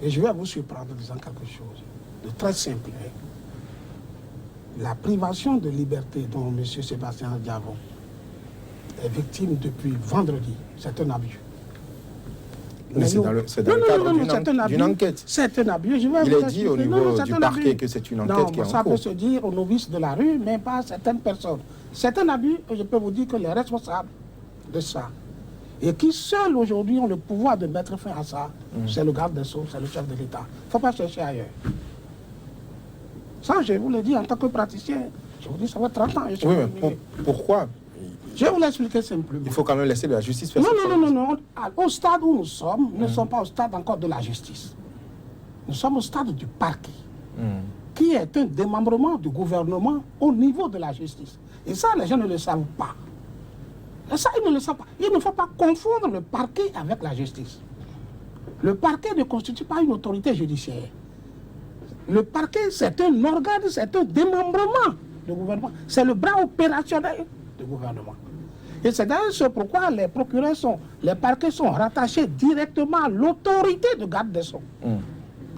Et je vais vous surprendre en disant quelque chose de très simple. La privation de liberté dont M. Sébastien Diavon est victime depuis vendredi, c'est un abus. Mais c'est dans le cadre d'une enquête. C'est un abus. Il est dit au niveau du parquet que c'est une enquête qui est en cours. Ça peut se dire aux novices de la rue, mais pas à certaines personnes. C'est un abus et je peux vous dire que les responsables de ça, et qui seuls aujourd'hui ont le pouvoir de mettre fin à ça, c'est le garde des Sceaux, c'est le chef de l'État. Il ne faut pas chercher ailleurs. Ça, je vous le dis en tant que praticien. Je vous dis, ça va 30 ans. Oui, mais pourquoi? Je vais vous l'expliquer simplement. Il faut quand même laisser la justice faire ça. Non. Au stade où nous sommes, nous ne sommes pas au stade encore de la justice. Nous sommes au stade du parquet, qui est un démembrement du gouvernement au niveau de la justice. Et ça, les gens ne le savent pas. Et ça, ils ne le savent pas. Il ne faut pas confondre le parquet avec la justice. Le parquet ne constitue pas une autorité judiciaire. Le parquet, c'est un organe, c'est un démembrement du gouvernement. C'est le bras opérationnel du gouvernement. Et c'est d'ailleurs ce pourquoi les parquets sont rattachés directement à l'autorité de garde des Sceaux.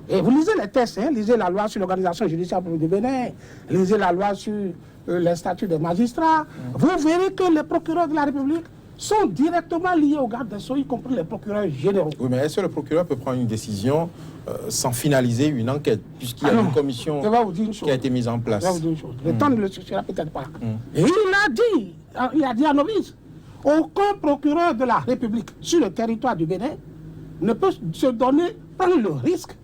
Et vous lisez les textes, lisez la loi sur l'organisation judiciaire du Bénin, lisez la loi sur les statuts des magistrats, vous verrez que les procureurs de la République sont directement liés aux gardes des Sceaux, y compris les procureurs généraux. Oui, mais est-ce que le procureur peut prendre une décision sans finaliser une enquête, puisqu'il y a une commission qui a été mise en place? Je vais vous dire une chose. Le temps ne le suffira peut-être pas. Et il a dit à Novice, aucun procureur de la République sur le territoire du Bénin ne peut prendre le risque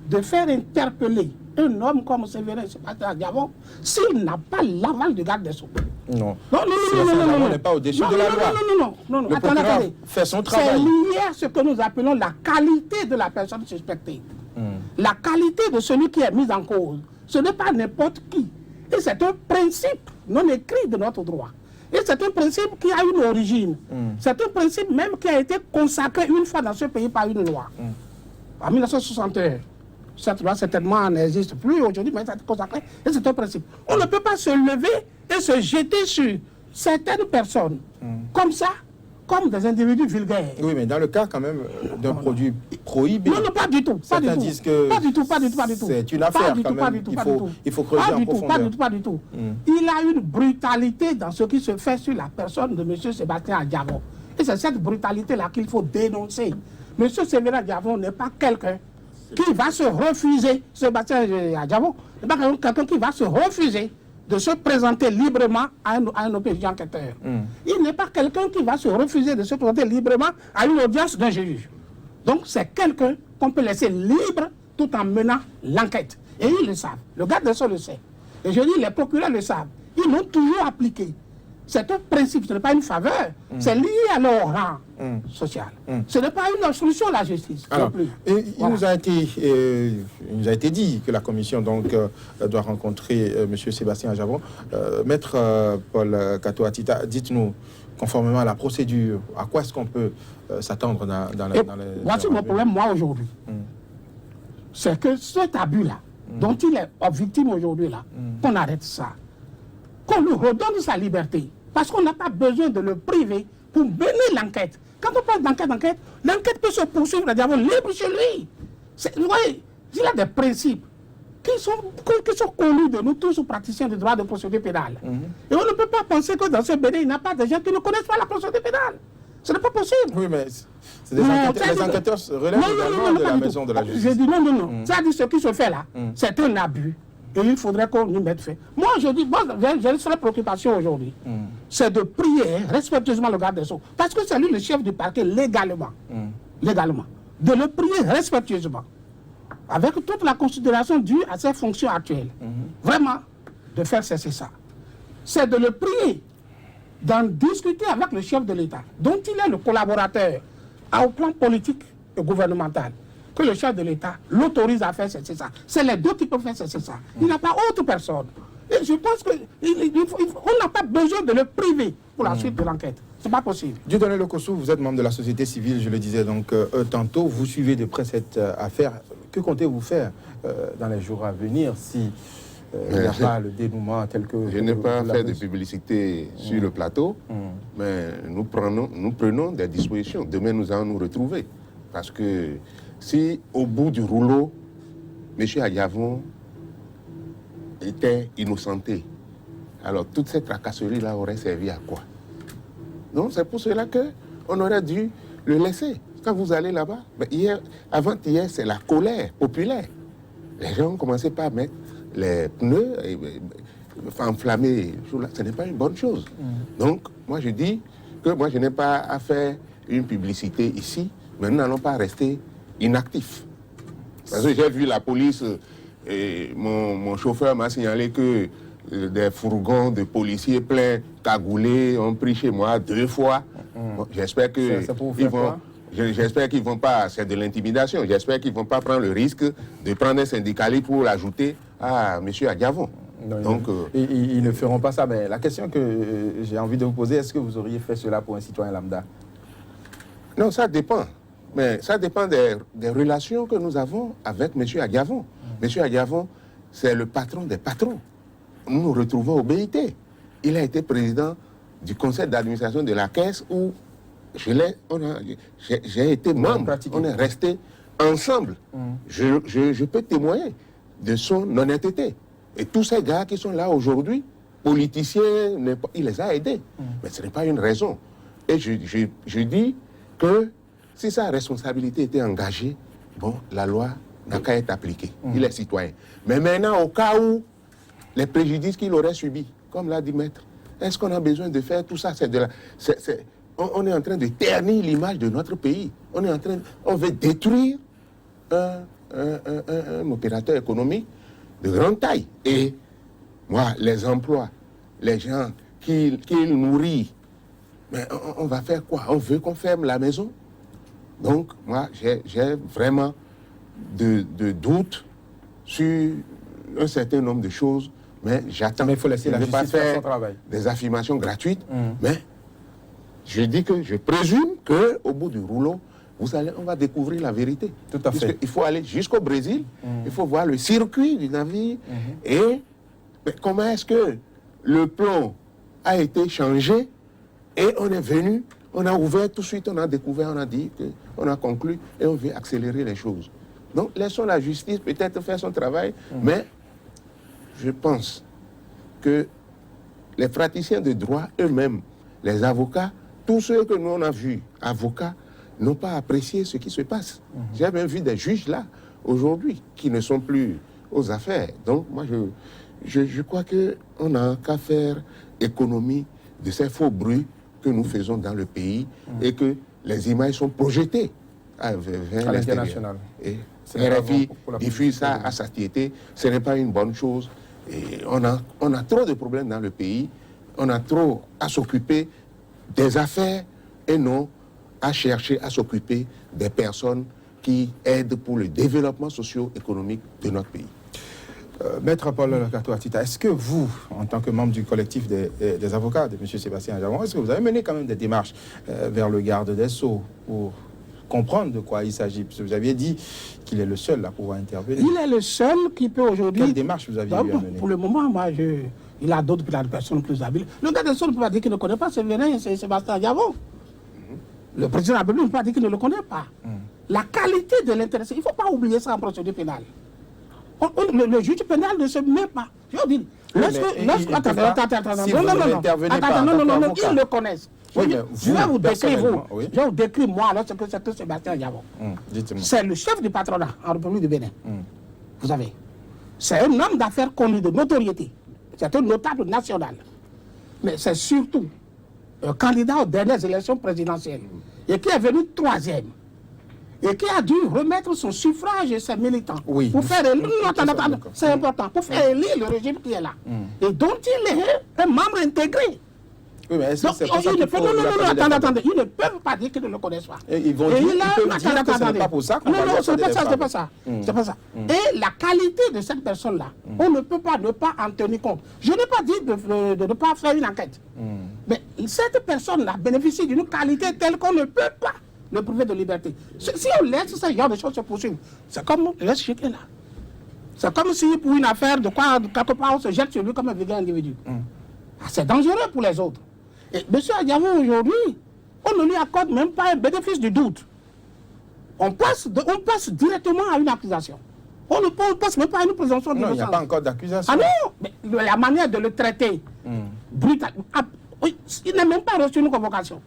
de faire interpeller un homme comme Séverin Sébastien Diavon s'il n'a pas l'aval du garde des Sceaux. Non. Non, n'est pas au-dessus de la loi. Non. Le procureur fait son travail. C'est lié à ce que nous appelons la qualité de la personne suspectée. La qualité de celui qui est mis en cause. Ce n'est pas n'importe qui. Et c'est un principe non écrit de notre droit. Et c'est un principe qui a une origine. C'est un principe même qui a été consacré une fois dans ce pays par une loi. En 1961. Cette loi, certainement, n'existe plus aujourd'hui, mais ça a été consacré. Et c'est un principe. On ne peut pas se lever et se jeter sur certaines personnes, comme ça, comme des individus vulgaires. Oui, mais dans le cas, quand même, d'un produit prohibé... Non, pas du tout. Certains disent que pas du tout. C'est une affaire, quand même. Il faut creuser en profondeur. Pas du tout. Il a une brutalité dans ce qui se fait sur la personne de M. Sébastien Diavon. Et c'est cette brutalité-là qu'il faut dénoncer. M. Séverin Diavon n'est pas quelqu'un qui va se refuser, Sébastien Diavon, n'est pas quelqu'un qui va se refuser de se présenter librement à un OPJ enquêteur. Il n'est pas quelqu'un qui va se refuser de se présenter librement à une audience d'un juge. Donc c'est quelqu'un qu'on peut laisser libre tout en menant l'enquête. Et ils le savent. Le garde des Sceaux le sait. Et je dis, les procureurs le savent. Ils l'ont toujours appliqué. C'est un principe, ce n'est pas une faveur. C'est lié à leur rang social. Ce n'est pas une solution la justice. Alors, il nous a été dit que la commission donc, doit rencontrer M. Sébastien Diavon. Maître Paul Kato-Atita, dites-nous, conformément à la procédure, à quoi est-ce qu'on peut s'attendre dans les... Voici mon problème, moi, aujourd'hui. C'est que cet abus-là, dont il est victime aujourd'hui, là, qu'on arrête ça. Qu'on lui redonne sa liberté. Parce qu'on n'a pas besoin de le priver pour mener l'enquête. Quand on parle d'enquête, l'enquête peut se poursuivre, Diavon libre chez lui. Vous voyez, il y a des principes qui sont connus de nous tous, praticiens du droit de procédure pénale. Et on ne peut pas penser que dans ce Bénin, il n'y a pas de gens qui ne connaissent pas la procédure pénale. Ce n'est pas possible. Oui, mais les enquêteurs relèvent également de la maison de la justice. J'ai dit non. Ça dit ce qui se fait là, c'est un abus. Et il faudrait qu'on y mette fin. Moi, je dis, j'ai une seule préoccupation aujourd'hui. C'est de prier respectueusement le garde des Sceaux. Parce que c'est lui le chef du parquet légalement. Légalement. De le prier respectueusement. Avec toute la considération due à ses fonctions actuelles. Vraiment, de faire cesser ça. C'est de le prier, d'en discuter avec le chef de l'État, dont il est le collaborateur au plan politique et gouvernemental. Que le chef de l'État l'autorise à faire cesser ça. C'est les deux qui peuvent faire cesser ça. Il n'a pas autre personne. Et je pense qu'on n'a pas besoin de le priver pour la suite de l'enquête. Ce n'est pas possible. Dieudonné Lokossou, vous êtes membre de la société civile, je le disais donc tantôt. Vous suivez de près cette affaire. Que comptez-vous faire dans les jours à venir si il n'y a pas le dénouement tel que... Je n'ai pas fait de publicité sur le plateau, mais nous prenons des dispositions. Demain, nous allons nous retrouver. Parce que si au bout du rouleau, M. Adiavon était innocenté, alors toute cette tracasserie-là aurait servi à quoi? Donc c'est pour cela qu'on aurait dû le laisser. Quand vous allez là-bas, avant-hier, c'est la colère populaire. Les gens ont commencé par mettre les pneus, enflammer. Ce n'est pas une bonne chose. Donc, moi, je dis que moi, je n'ai pas à faire une publicité ici, mais nous n'allons pas rester inactifs. Parce que j'ai vu la police, et mon chauffeur m'a signalé que des fourgons de policiers pleins cagoulés ont pris chez moi 2 fois. Bon, j'espère que j'espère qu'ils vont pas, c'est de l'intimidation, j'espère qu'ils ne vont pas prendre le risque de prendre un syndicaliste pour l'ajouter à M. Adiavon. Donc, ils ne feront pas ça, mais la question que j'ai envie de vous poser, est-ce que vous auriez fait cela pour un citoyen lambda? Non, ça dépend. Mais ça dépend des relations que nous avons avec M. Adiavon. M. Adiavon, c'est le patron des patrons. Nous nous retrouvons au BIT. Il a été président du conseil d'administration de la Caisse où j'ai été membre. On est restés ensemble. Je peux témoigner de son honnêteté. Et tous ces gars qui sont là aujourd'hui, politiciens, il les a aidés. Mais ce n'est pas une raison. Et je dis que si sa responsabilité était engagée, bon, la loi n'a qu'à être appliquée. Il est citoyen. Mais maintenant, au cas où les préjudices qu'il aurait subis, comme l'a dit Maître, est-ce qu'on a besoin de faire tout ça? On est en train de ternir l'image de notre pays. On veut détruire un opérateur économique de grande taille. Et moi, les emplois, les gens qu'il nourrit, mais on va faire quoi? On veut qu'on ferme la maison? Donc, moi, j'ai vraiment de doutes sur un certain nombre de choses, mais j'attends. Mais il faut laisser la justice faire son travail. Des affirmations gratuites, mais je dis que je présume qu'au bout du rouleau, on va découvrir la vérité. Tout à fait. Il faut aller jusqu'au Brésil, il faut voir le circuit du navire, et comment est-ce que le plan a été changé, et on est venu, on a ouvert tout de suite, on a découvert, on a dit, on a conclu, et on veut accélérer les choses. Donc laissons la justice peut-être faire son travail, mais je pense que les praticiens de droit eux-mêmes, les avocats, tous ceux que nous on a vus, avocats, n'ont pas apprécié ce qui se passe. J'ai même vu des juges là, aujourd'hui, qui ne sont plus aux affaires. Donc moi, je crois qu'on n'a qu'à faire économie de ces faux bruits que nous faisons dans le pays et que les images sont projetées vers l'international. Et RFI diffuse ça à satiété. Ce n'est pas une bonne chose. Et on a trop de problèmes dans le pays. On a trop à s'occuper des affaires et non à chercher à s'occuper des personnes qui aident pour le développement socio-économique de notre pays. Maître Paul Kato-Atita, est-ce que vous, en tant que membre du collectif des avocats de M. Sébastien Adjavon, est-ce que vous avez mené quand même des démarches vers le garde des Sceaux pour comprendre de quoi il s'agit? Parce que vous aviez dit qu'il est le seul à pouvoir intervenir. Il est le seul qui peut aujourd'hui... Quelle démarche vous aviez eu à mener? Pour le moment, moi, il a d'autres personnes plus habiles. Le garde des Sceaux ne peut pas dire qu'il ne connaît pas, c'est Sébastien Adjavon. Le président de la République ne peut pas dire qu'il ne le connaît pas. La qualité de l'intéressé, il ne faut pas oublier ça en procédure pénale. Le juge pénal ne se met pas. Je dis, non, ils le connaissent. Je vais vous décrire, moi, alors ce que c'est que Sébastien Adjavon. C'est le chef du patronat en République du Bénin. Vous savez, c'est un homme d'affaires connu de notoriété. C'est un notable national. Mais c'est surtout un candidat aux dernières élections présidentielles et qui est venu 3e. Et qui a dû remettre son suffrage et ses militants pour faire élire, c'est important, pour faire élire le régime qui est là. Et dont il est un membre intégré. Oui, mais est-ce que c'est pour ça qu'il faut... Attendez, ils ne peuvent pas dire qu'ils ne le connaissent pas. Et ils vont dire que ce n'est pas pour ça qu'on va non, c'est pas ça. Et la qualité de cette personne-là, on ne peut pas ne pas en tenir compte. Je n'ai pas dit de ne pas faire une enquête. Mais cette personne-là bénéficie d'une qualité telle qu'on ne peut pas le priver de liberté. Si on laisse ce genre de choses se poursuivre, c'est comme le laisse jeter là. C'est comme si pour une affaire de quoi, quelque part, on se jette sur lui comme un vulgaire individu. C'est dangereux pour les autres. Et M. Adjavon, aujourd'hui, on ne lui accorde même pas un bénéfice du doute. on passe directement à une accusation. On ne passe même pas à une présomption Non, il n'y a d'innocence. pas encore d'accusation. Ah non, mais la manière de le traiter, brutal. Oui, il n'a même pas reçu une convocation.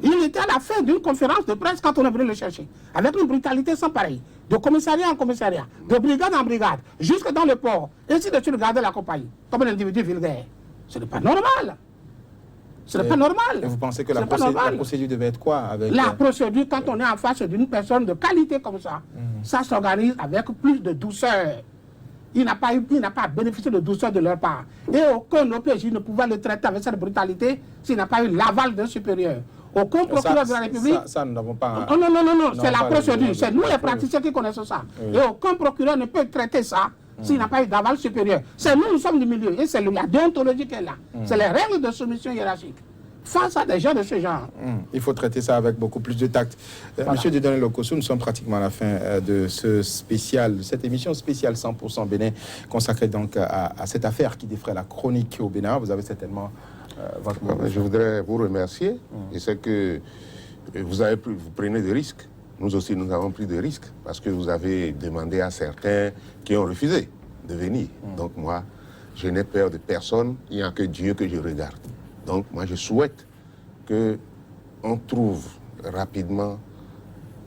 Il était à la fin d'une conférence de presse quand on est venu le chercher, avec une brutalité sans pareil, de commissariat en commissariat, de brigade en brigade, jusque dans le port, ainsi de suite, regarder la compagnie, comme un individu vulgaire. Ce n'est pas normal. Ce n'est pas normal. Et vous pensez que la normal. procédure devait être quoi avec, La procédure, quand on est en face d'une personne de qualité comme ça s'organise avec plus de douceur. Il n'a pas bénéficié de douceur de leur part. Et aucun OPJ ne pouvait le traiter avec cette brutalité s'il n'a pas eu l'aval d'un supérieur. Aucun procureur de la République... Ça, nous n'avons pas... Non, c'est la procédure. C'est nous les praticiens qui connaissons ça. Oui. Et aucun procureur ne peut traiter ça s'il n'a pas eu d'aval supérieur. C'est nous sommes du milieu. Et c'est la déontologie qui est là. C'est les règles de soumission hiérarchique. Face à des gens de ce genre. Il faut traiter ça avec beaucoup plus de tact. Voilà. Monsieur Dieudonné Lokossou, nous sommes pratiquement à la fin de cette émission spéciale 100% Bénin, consacrée donc à cette affaire qui défraie la chronique au Bénin. Vous avez certainement votre mot. Je voudrais vous remercier. Et c'est que vous prenez des risques. Nous aussi, nous avons pris des risques parce que vous avez demandé à certains qui ont refusé de venir. Donc moi, je n'ai peur de personne. Il n'y a que Dieu que je regarde. Donc, moi, je souhaite qu'on trouve rapidement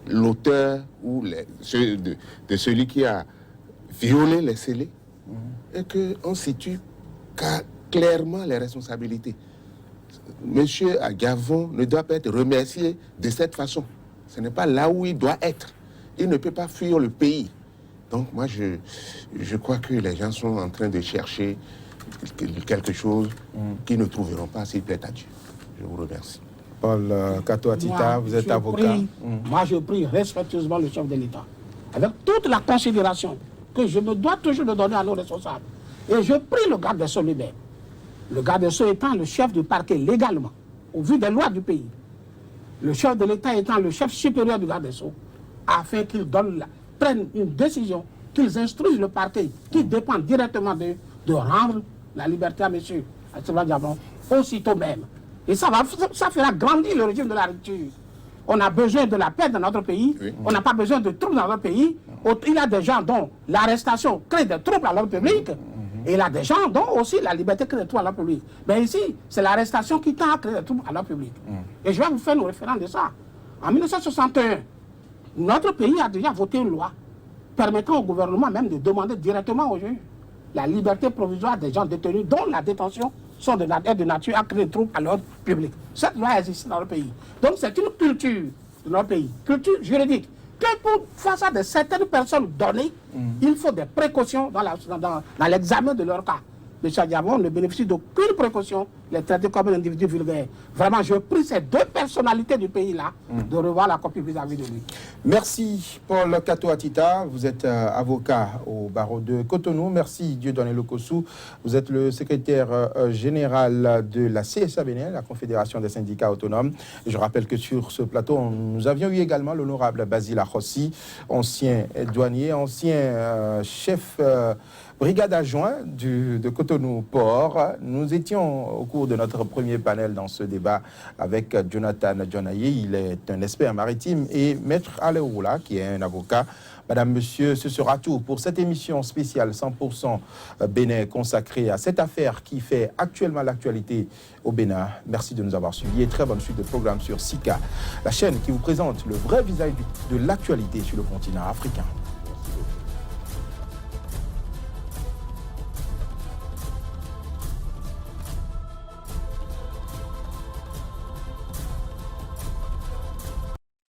l'auteur ou de celui qui a violé les scellés et qu'on situe clairement les responsabilités. Monsieur Agavon ne doit pas être remercié de cette façon. Ce n'est pas là où il doit être. Il ne peut pas fuir le pays. Donc, moi, je crois que les gens sont en train de chercher quelque chose qu'ils ne trouveront pas s'ils plaît à Dieu. Je vous remercie. Paul Kato-Atita, vous êtes avocat. Moi, je prie respectueusement le chef de l'État, avec toute la considération que je me dois toujours de donner à nos responsables. Et je prie le garde des Sceaux lui-même, le garde des Sceaux étant le chef du parquet légalement, au vu des lois du pays, le chef de l'État étant le chef supérieur du garde des Sceaux, afin qu'ils prennent une décision, qu'ils instruisent le parquet, qui dépend directement de rendre la liberté à M. Diabon aussitôt même. Et ça fera grandir le régime de la rupture. On a besoin de la paix dans notre pays. Oui. On n'a pas besoin de troubles dans notre pays. Il y a des gens dont l'arrestation crée des troubles à l'ordre public. Et il y a des gens dont aussi la liberté crée des troubles à l'ordre public. Mais ici, c'est l'arrestation qui tend à créer des troubles à l'ordre public. Et je vais vous faire une référence de ça. En 1961, notre pays a déjà voté une loi permettant au gouvernement même de demander directement aux juges la liberté provisoire des gens détenus dont la détention sont de nature à créer des troubles à l'ordre public. Cette loi existe dans le pays. Donc c'est une culture de notre pays, culture juridique, que face à certaines personnes données, il faut des précautions dans l'examen de leur cas. M. Diabon ne bénéficie d'aucune précaution, les traiter comme un individu vulgaire. Vraiment, je prie ces deux personnalités du pays-là de revoir la copie vis-à-vis de lui. Merci Paul Kato-Atita, vous êtes avocat au barreau de Cotonou. Merci Dieudonné Lokossou, vous êtes le secrétaire général de la CSA Bénin, la Confédération des syndicats autonomes. Et je rappelle que sur ce plateau, nous avions eu également l'honorable Basile Akhossi, ancien douanier, ancien chef brigade adjoint de Cotonou Port. Nous étions au cours de notre premier panel dans ce débat avec Jonathan Djonaye. Il est un expert maritime, et Maître Aleoula, qui est un avocat. Madame, Monsieur, ce sera tout pour cette émission spéciale 100% Bénin consacrée à cette affaire qui fait actuellement l'actualité au Bénin. Merci de nous avoir suivis et très bonne suite de programme sur Sika, la chaîne qui vous présente le vrai visage de l'actualité sur le continent africain.